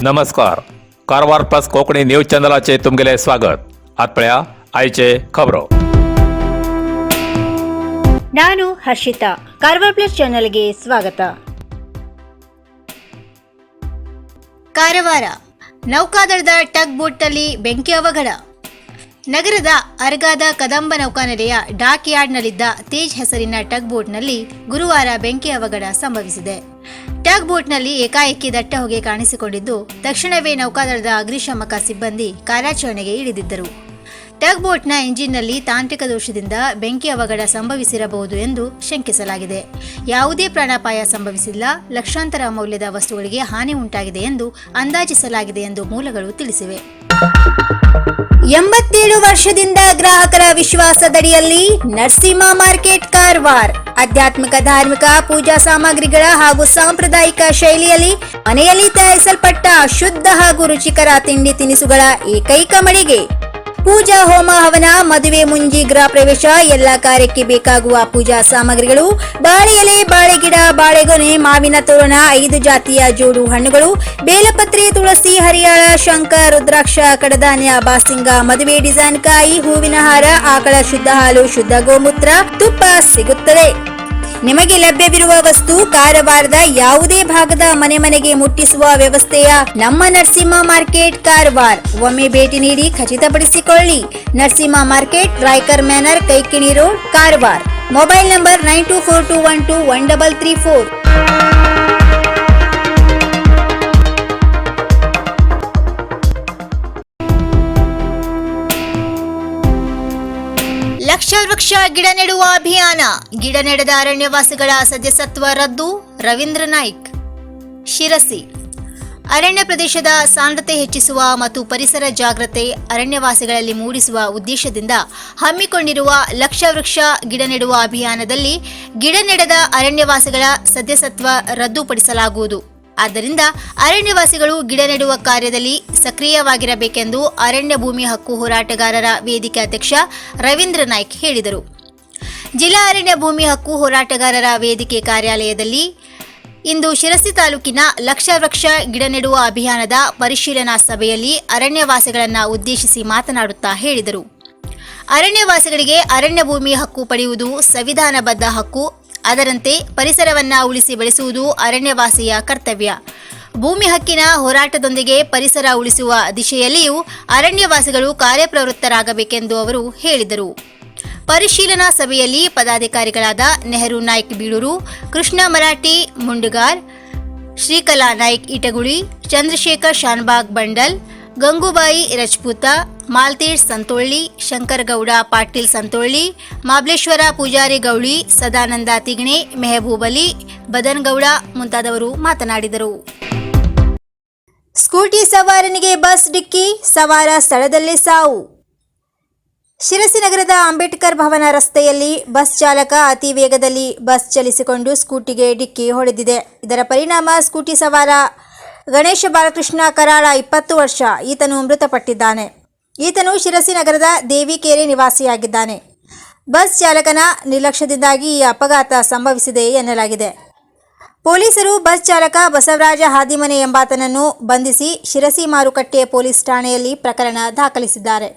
नमस्कार. Karwar plus Konkani news चॅनलाचे तुमगेले स्वागत. आत्पळ्या आयचे खबरो. ನಾನು ಹರ್ಷಿತಾ. ಕಾರ್ವಾರ್ ಪ್ಲಸ್ ಚಾನೆಲ್ಗೆ ಸ್ವಾಗತ. ಕಾರವಾರ ನೌಕಾದಳದ ಟಗ್ ಬೋಟ್ನಲ್ಲಿ ಬೆಂಕಿ ಅವಘಡ. ನಗರದ ಅರ್ಗಾದ ಕದಂಬ ನೌಕಾನೆಲೆಯ ಡಾಕ್ ಯಾರ್ಡ್ನಲ್ಲಿದ್ದ ತೇಜ್ ಹೆಸರಿನ ಟಗ್ ಬೋಟ್ನಲ್ಲಿ ಗುರುವಾರ ಬೆಂಕಿ ಅವಘಡ ಸಂಭವಿಸಿದೆ. ಟಗ್ ಬೋಟ್ನಲ್ಲಿ ಏಕಾಏಕಿ ದಟ್ಟ ಹೊಗೆ ಕಾಣಿಸಿಕೊಂಡಿದ್ದು, ತಕ್ಷಣವೇ ನೌಕಾದಳದ ಅಗ್ನಿಶಾಮಕ ಸಿಬ್ಬಂದಿ ಕಾರ್ಯಾಚರಣೆಗೆ ಇಳಿದಿದ್ದರು. ಟಗ್ ಬೋಟ್ನ ಇಂಜಿನ್ನಲ್ಲಿ ತಾಂತ್ರಿಕ ದೋಷದಿಂದ ಬೆಂಕಿ ಅವಘಡ ಸಂಭವಿಸಿರಬಹುದು ಎಂದು ಶಂಕಿಸಲಾಗಿದೆ. ಯಾವುದೇ ಪ್ರಾಣಾಪಾಯ ಸಂಭವಿಸಿಲ್ಲ. ಲಕ್ಷಾಂತರ ಮೌಲ್ಯದ ವಸ್ತುಗಳಿಗೆ ಹಾನಿ ಉಂಟಾಗಿದೆ ಎಂದು ಅಂದಾಜಿಸಲಾಗಿದೆ ಎಂದು ಮೂಲಗಳು ತಿಳಿಸಿವೆ. 87 ವರ್ಷದಿಂದ ಗ್ರಾಹಕರ ವಿಶ್ವಾಸದಡಿಯಲ್ಲಿ ನರಸಿಂಹ ಮಾರ್ಕೆಟ್ ಕಾರವಾರ ಆಧ್ಯಾತ್ಮಿಕ ಧಾರ್ಮಿಕ ಪೂಜಾ ಸಾಮಗ್ರಿಗಳ ಹಾಗೂ ಸಾಂಪ್ರದಾಯಿಕ ಶೈಲಿಯಲ್ಲಿ ಮನೆಯಲ್ಲಿ ತಯಾರಿಸಲ್ಪಟ್ಟ ಶುದ್ಧ ಹಾಗೂ ರುಚಿಕರ ತಿಂಡಿ ತಿನಿಸುಗಳ ಏಕೈಕ ಮಳಿಗೆ. ಪೂಜಾ ಹೋಮ ಹವನ, ಮದುವೆ, ಮುಂಜಿ, ಗೃಹ ಪ್ರವೇಶ ಎಲ್ಲ ಕಾರ್ಯಕ್ಕೆ ಬೇಕಾಗುವ ಪೂಜಾ ಸಾಮಗ್ರಿಗಳು, ಬಾಳೆ ಎಲೆ, ಬಾಳೆಗಿಡ, ಬಾಳೆಗೊನೆ, ಮಾವಿನ ತೋರಣ, 5 ಜಾತಿಯ ಜೋಡು ಹಣ್ಣುಗಳು, ಬೇಲಪತ್ರೆ, ತುಳಸಿ, ಹರಿಯಾಳ, ಶಂಖ, ರುದ್ರಾಕ್ಷ, ಕಡಧಾನ್ಯ, ಬಾಸಿಂಗ, ಮದುವೆ ಡಿಸೈನ್ ಕಾಯಿ, ಹೂವಿನ ಹಾರ, ಆಕಳ ಶುದ್ಧ ಹಾಲು, ಶುದ್ಧ ಗೋಮೂತ್ರ, ತುಪ್ಪ ಸಿಗುತ್ತದೆ. ನಿಮಗೆ ಲಭ್ಯವಿರುವ ವಸ್ತು ಕಾರವಾರದ ಯಾವುದೇ ಭಾಗದ ಮನೆಗೆ ಮುಟ್ಟಿಸುವ ವ್ಯವಸ್ಥೆಯ ನಮ್ಮ ನರಸಿಂಹ ಮಾರ್ಕೆಟ್ ಕಾರವಾರ. ಒಮ್ಮೆ ಭೇಟಿ ನೀಡಿ ಖಚಿತಪಡಿಸಿಕೊಳ್ಳಿ. Narasimha market, Raikar manner, Kaikini road, Karwar. Mobile number 9242121334. Lakh ವೃಕ್ಷ ಗಿಡ ನೆಡುವ ಅಭಿಯಾನ. ಗಿಡ ನೆಡದ ಅರಣ್ಯವಾಸಿಗಳ ಸದಸ್ಯತ್ವ ರದ್ದು. ರವೀಂದ್ರ ನಾಯ್ಕ್. ಶಿರಸಿ ಅರಣ್ಯ ಪ್ರದೇಶದ ಸಾಂದ್ರತೆ ಹೆಚ್ಚಿಸುವ ಮತ್ತು ಪರಿಸರ ಜಾಗೃತಿ ಅರಣ್ಯವಾಸಿಗಳಲ್ಲಿ ಮೂಡಿಸುವ ಉದ್ದೇಶದಿಂದ ಹಮ್ಮಿಕೊಂಡಿರುವ ಲಕ್ಷ ವೃಕ್ಷ ಗಿಡ ನೆಡುವ ಅಭಿಯಾನದಲ್ಲಿ ಗಿಡ ನೆಡದ ಅರಣ್ಯವಾಸಿಗಳ ಸದಸ್ಯತ್ವ ರದ್ದುಪಡಿಸಲಾಗುವುದು. ಆದ್ದರಿಂದ ಅರಣ್ಯವಾಸಿಗಳು ಗಿಡ ನೆಡುವ ಕಾರ್ಯದಲ್ಲಿ ಸಕ್ರಿಯವಾಗಿರಬೇಕೆಂದು ಅರಣ್ಯ ಭೂಮಿ ಹಕ್ಕು ಹೋರಾಟಗಾರರ ವೇದಿಕೆ ಅಧ್ಯಕ್ಷ ರವೀಂದ್ರ ನಾಯ್ಕ್ ಹೇಳಿದರು. ಜಿಲ್ಲಾ ಅರಣ್ಯ ಭೂಮಿ ಹಕ್ಕು ಹೋರಾಟಗಾರರ ವೇದಿಕೆ ಕಾರ್ಯಾಲಯದಲ್ಲಿ ಇಂದು ಶಿರಸಿ ತಾಲೂಕಿನ ಲಕ್ಷ ವೃಕ್ಷ ಗಿಡ ನೆಡುವ ಅಭಿಯಾನದ ಪರಿಶೀಲನಾ ಸಭೆಯಲ್ಲಿ ಅರಣ್ಯವಾಸಿಗಳನ್ನು ಉದ್ದೇಶಿಸಿ ಮಾತನಾಡುತ್ತಾ ಹೇಳಿದರು. ಅರಣ್ಯವಾಸಿಗಳಿಗೆ ಅರಣ್ಯ ಭೂಮಿ ಹಕ್ಕು ಪಡೆಯುವುದು ಸಂವಿಧಾನಬದ್ಧ ಹಕ್ಕು. ಅದರಂತೆ ಪರಿಸರವನ್ನು ಉಳಿಸಿ ಬೆಳೆಸುವುದು ಅರಣ್ಯವಾಸಿಯ ಕರ್ತವ್ಯ. ಭೂಮಿ ಹಕ್ಕಿನ ಹೋರಾಟದೊಂದಿಗೆ ಪರಿಸರ ಉಳಿಸುವ ದಿಶೆಯಲ್ಲಿಯೂ ಅರಣ್ಯವಾಸಿಗಳು ಕಾರ್ಯಪ್ರವೃತ್ತರಾಗಬೇಕೆಂದು ಅವರು ಹೇಳಿದರು. ಪರಿಶೀಲನಾ ಸಭೆಯಲ್ಲಿ ಪದಾಧಿಕಾರಿಗಳಾದ ನೆಹರು ನಾಯ್ಕ್ ಬೀಳೂರು, ಕೃಷ್ಣ ಮರಾಠಿ ಮುಂಡಗಾರ್, ಶ್ರೀಕಲಾ ನಾಯ್ಕ್ ಇಟಗುಳಿ, ಚಂದ್ರಶೇಖರ್ ಶಾನ್ಬಾಗ್ ಬಂಡಲ್, ಗಂಗೂಬಾಯಿ ರಜಪೂತ, ಮಾಲ್ತೇಶ್ ಸಂತೋಳ್ಳಿ, ಶಂಕರಗೌಡ ಪಾಟೀಲ್ ಸಂತೋಳ್ಳಿ, ಮಾಬ್ಲೇಶ್ವರ ಪೂಜಾರಿ ಗೌಳಿ, ಸದಾನಂದ ತಿಗಣೆ, ಮೆಹಬೂಬ್ ಅಲಿ, ಬದನ್ಗೌಡ ಮುಂತಾದವರು ಮಾತನಾಡಿದರು. ಸ್ಕೂಟಿ ಸವಾರನಿಗೆ ಬಸ್ ಡಿಕ್ಕಿ, ಸವಾರ ಸ್ಥಳದಲ್ಲೇ ಸಾವು. ಶಿರಸಿ ನಗರದ ಅಂಬೇಡ್ಕರ್ ಭವನ ರಸ್ತೆಯಲ್ಲಿ ಬಸ್ ಚಾಲಕ ಅತಿ ವೇಗದಲ್ಲಿ ಬಸ್ ಚಲಿಸಿಕೊಂಡು ಸ್ಕೂಟಿಗೆ ಡಿಕ್ಕಿ ಹೊಡೆದಿದೆ. ಇದರ ಪರಿಣಾಮ ಸ್ಕೂಟಿ ಸವಾರ ಗಣೇಶ ಬಾಲಕೃಷ್ಣ ಕರಾಳ 20 ವರ್ಷ ಈತನು ಮೃತಪಟ್ಟಿದ್ದಾನೆ. ಈತನು ಶಿರಸಿ ನಗರದ ದೇವಿಕೆರೆ ನಿವಾಸಿಯಾಗಿದ್ದಾನೆ. ಬಸ್ ಚಾಲಕನ ನಿರ್ಲಕ್ಷ್ಯದಿಂದಾಗಿ ಈ ಅಪಘಾತ ಸಂಭವಿಸಿದೆ ಎನ್ನಲಾಗಿದೆ. ಪೊಲೀಸರು ಬಸ್ ಚಾಲಕ ಬಸವರಾಜ ಹಾದಿಮನೆ ಎಂಬಾತನನ್ನು ಬಂಧಿಸಿ ಶಿರಸಿ ಮಾರುಕಟ್ಟೆ ಪೊಲೀಸ್ ಠಾಣೆಯಲ್ಲಿ ಪ್ರಕರಣ ದಾಖಲಿಸಿದ್ದಾರೆ.